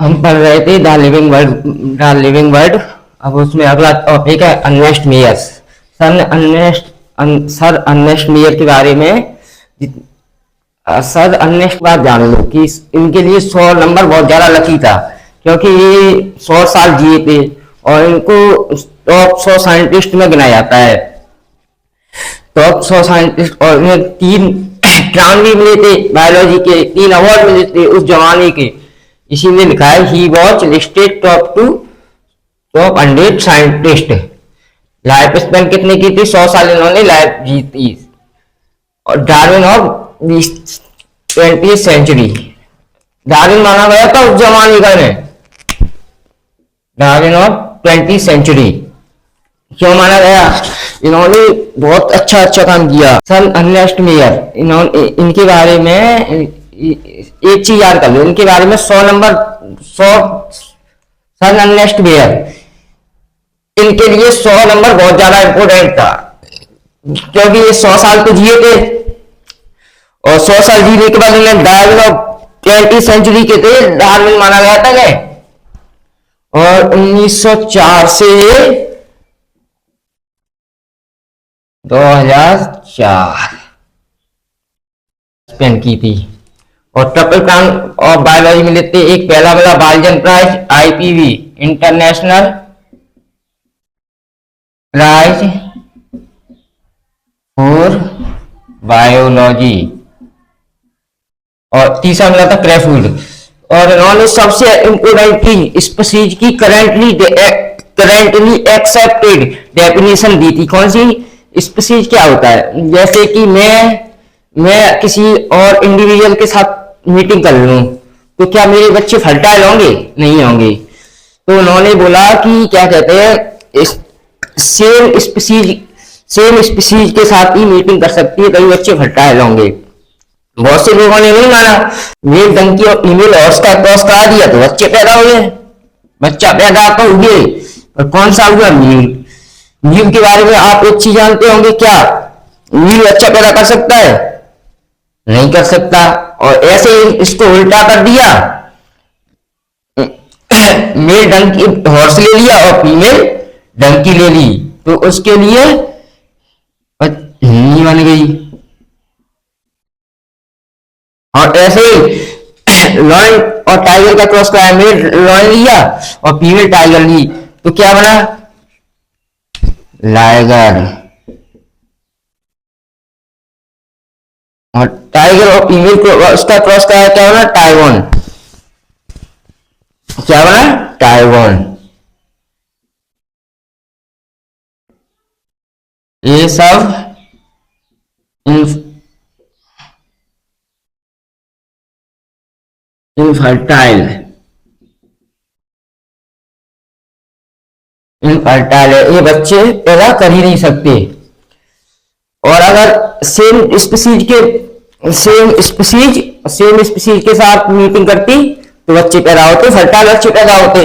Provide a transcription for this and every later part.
हम पढ़ रहे थे द लिविंग वर्ड। अब उसमें अगला टॉपिक है Ernest Mayers. Sir Ernest Mayer के बारे में सर अर्नेस्ट की बात जान लो कि इनके लिए 100 नंबर बहुत ज्यादा लकी था, क्योंकि ये 100 साल जिए थे और इनको टॉप 100 साइंटिस्ट में गिना जाता है। टॉप 100 साइंटिस्ट, और इन्हें 3 क्राउन भी मिले थे बायोलॉजी के, 3 अवार्ड मिले थे उस जमाने के। इसी में लिखा है he was listed top 100 scientist. Life span कितने की थी? 100 साल इन्होंने लाइफ जीती। और Darwin of 20th century, Darwin माना गया था उस जमाने का ने डार्विन ऑफ 20th सेंचुरी। क्यों माना गया? इन्होंने बहुत अच्छा काम किया। सन अर्नेस्ट मेयर, इनके बारे में एक चीज याद कर लो, इनके बारे में 100 नंबर 100 सन अर्नेस्ट मेयर, इनके लिए 100 नंबर बहुत ज्यादा इंपोर्टेंट था, क्योंकि ये 100 साल तो जिए थे और 100 साल जीने के बाद इन्हें डार्विन ऑफ 20th सेंचुरी के थे, डार्विन माना गया था क्या? और 1904 से 2004 स्पेंड की थी। और ट्रिपल क्राउन ऑफ बायोलॉजी में लेते एक पहला वाला Balzan prize, IPV international prize for biology, और तीसरा मिला था क्रेफूड। और इन्होंने सबसे इंपोर्टेंट स्पीशीज की करेंटली एक्सेप्टेड डेफिनेशन दी थी। कौन सी स्पीशीज क्या होता है? जैसे कि मैं किसी और इंडिविजुअल के साथ मीटिंग कर लूं तो क्या मेरे बच्चे फर्टाइल होंगे? नहीं होंगे। तो उन्होंने बोला कि क्या कहते हैं, सेम स्पीशीज के साथ ही मीटिंग कर सकती है, कई बच्चे फर्टाइल होंगे। बहुत से लोगों ने नहीं माना, मेल डंकी और फीमेल हॉर्स का क्रॉस करा दिया तो बच्चे पैदा हुए। बच्चा पैदा तो हुए, पर कौन सा हुआ? मील के बारे में आप एक चीज जानते होंगे, क्या मील बच्चा पैदा कर सकता है? नहीं कर सकता। और ऐसे ही इसको उल्टा कर दिया, मेल डंकी हॉर्स ले लिया और फीमेल डंकी ले ली, तो उसके लिए हिंदी बन गई। और ऐसे ही लॉयन और टाइगर का क्रॉस कराया, मेल लॉयन लिया और फीमेल टाइगर ली, तो क्या बना? लाइगर। और टाइगर और फीमेल को उसका क्रॉस कराया, क्या बना? टाइवन। क्या बना? टाइवन। ये सब इनफर्टाइल है, ये बच्चे पैदा कर ही नहीं सकते। और अगर सेम स्पीशीज के साथ मीटिंग करती तो बच्चे पैदा होते, फर्टाइल बच्चे पैदा होते।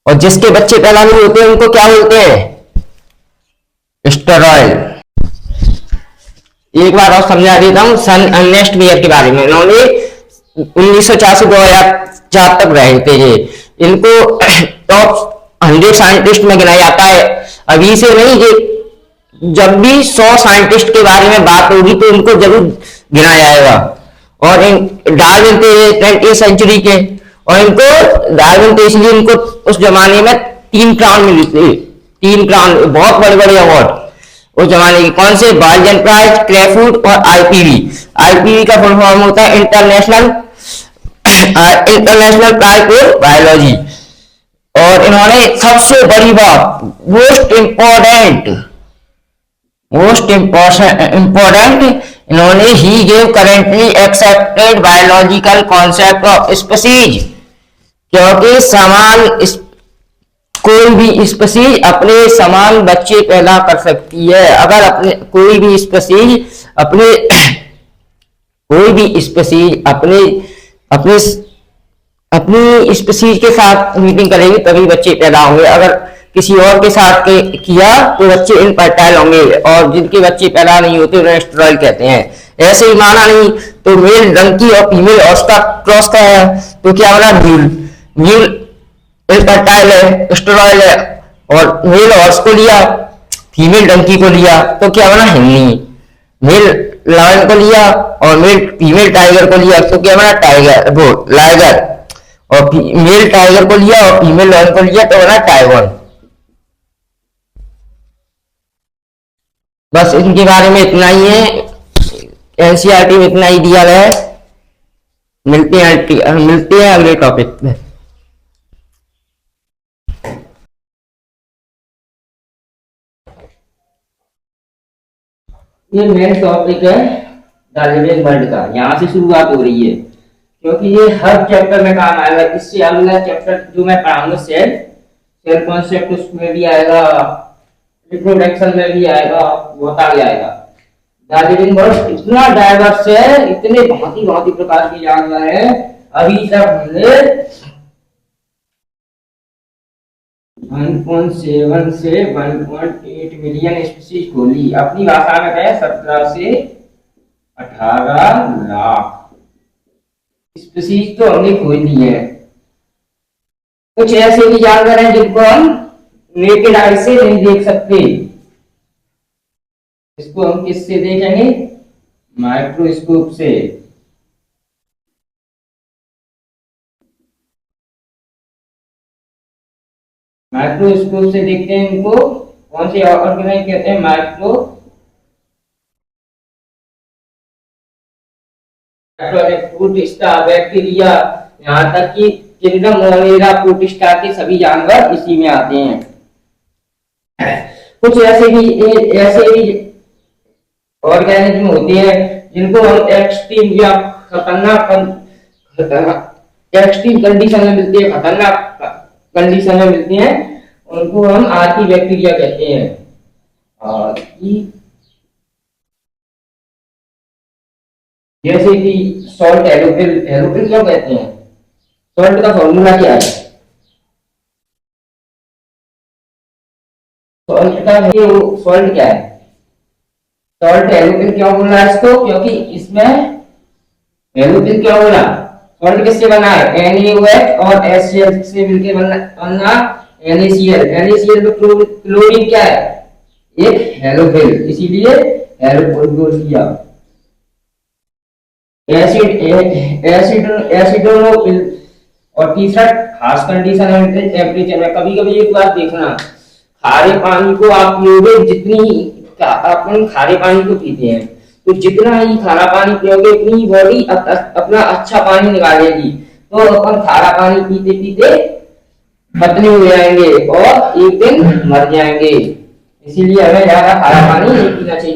और जिसके बच्चे पैदा नहीं होते उनको क्या बोलते हैं? स्टेरॉइड। एक बार और समझा देता हूं सन अर्नेस्ट मेयर के बारे में। इन्होंने 1904 से 2004 तक रहे थे। ये इनको टॉप 100 साइंटिस्ट में गिना जाता है। अभी से नहीं, ये जब भी 100 साइंटिस्ट के बारे में बात होगी तो इनको जरूर गिना जाएगा। और डार्विन थे 20th सेंचुरी के, और इनको डार्विन थे इसलिए इनको उस जमाने में 3 क्राउन मिले थे। 3 क्राउन, बहुत बड़े बड़े अवार्ड उस जमाने के। कौन से? बाल्जन प्राइज, क्रेफूड और आईपीवी। आईपीवी का फुल फॉर्म होता है इंटरनेशनल प्राइज फॉर बायोलॉजी। और इन्होंने सबसे बड़ी बात, मोस्ट इंपॉर्टेंट, इन्होंने he gave currently accepted biological concept of species, क्योंकि कोई भी स्पीशीज अपने समान बच्चे पैदा कर सकती है। अगर कोई भी स्पीशीज अपनी स्पीशीज के साथ मीटिंग करेगी तभी बच्चे पैदा होंगे। अगर किसी और के साथ किया तो बच्चे इनफर्टाइल होंगे, और जिनके बच्चे पैदा नहीं होते उन्हें स्टेरॉइड कहते हैं। ऐसे ही माना नहीं तो मेल डंकी और फीमेल हॉर्स का क्रॉस कराया तो क्या बना म्यूल। म्यूल इनफर्टाइल है, स्टेरॉइड है, और मेल हॉर्स को लिया, फीमेल डंकी को लिया तो क्या बना हिरनी। मेल लायन को लिया और मेल फीमेल टाइगर को लिया तो क्या बना टाइगर, वो लाइगर, और मेल टाइगर को लिया और फीमेल लायन को लिया तो बना टाइगर। बस इनके बारे में इतना ही है, एनसीईआरटी में इतना ही दिया गया है। मिलते हैं अगले टॉपिक में। ये मेन टॉपिक है द लिविंग वर्ल्ड का, यहाँ से शुरुआत हो रही है क्योंकि ये हर चैप्टर में काम आएगा। इससे अगला चैप्टर जो मैं पढ़ाऊंगा सेल कॉन्सेप्ट, उसमें भी आएगा, रिप्रोडक्शन में भी आएगा, बहुत आगे आएगा। द लिविंग वर्ल्ड इतना डाइवर्स है, इतने भांति भांति प्रकार के जानवर हैं। अभी तक हमने 1.7 से 1.8 मिलियन स्पीशीज खोली। अपनी भाषा में कहें 17 से 18 लाख स्पीशीज तो हमने खोज ली है। कुछ ऐसे भी जानवर हैं जिनको हम नेकेड आई से नहीं देख सकते, इसको हम किससे देखेंगे, माइक्रोस्कोप से। माइक्रोस्कोप से देखते हैं इनको, कौन से ऑर्गेनाइज कहते हैं, माइक्रो प्रोटिस्टा, बैक्टीरिया, यहाँ तक कि किंगडम मोनेरा प्रोटिस्टा के सभी जानवर इसी में आते हैं। कुछ ऐसे भी ऑर्गेनिज्म होते हैं जिनको हम एक्सट्रीम या खतरनाक एक्सट्रीम कंडीशन में मिलते हैं, खतरनाक कंडीशन में मिलते हैं, उनको हम आर्की बैक्टीरिया कहते हैं। और जैसे कि सॉल्ट एलोफिल, एलोफिल क्यों कहते हैं, सॉल्ट का फॉर्मूला क्या है, सॉल्ट का सॉल्ट क्या है, सॉल्ट एलोफिल क्यों बोला इसको, क्योंकि इसमें एलोफिल क्यों बोला, सॉल्ट किससे बना है, NaOH और HCl से मिलकर बनना NaCl। NaCl में क्लोरीन क्या है, एक हेलोफिल, इसीलिए हेलोफिल बोल दिया। एसिडोनोफिल, और तीसरा खास कंडीशन है टेम्परेचर में। कभी कभी एक बात देखना, खारे पानी को आप पियोगे, जितनी अपन खारे पानी को पीते हैं तो जितना ही खारा पानी पियोगे उतनी ही बॉडी अपना अच्छा पानी निकालेगी। तो अपन खारा पानी पीते पीते खत्म हो जाएंगे और एक दिन मर जाएंगे। इसीलिए हमें ज्यादा खारा पानी नहीं पीना चाहिए।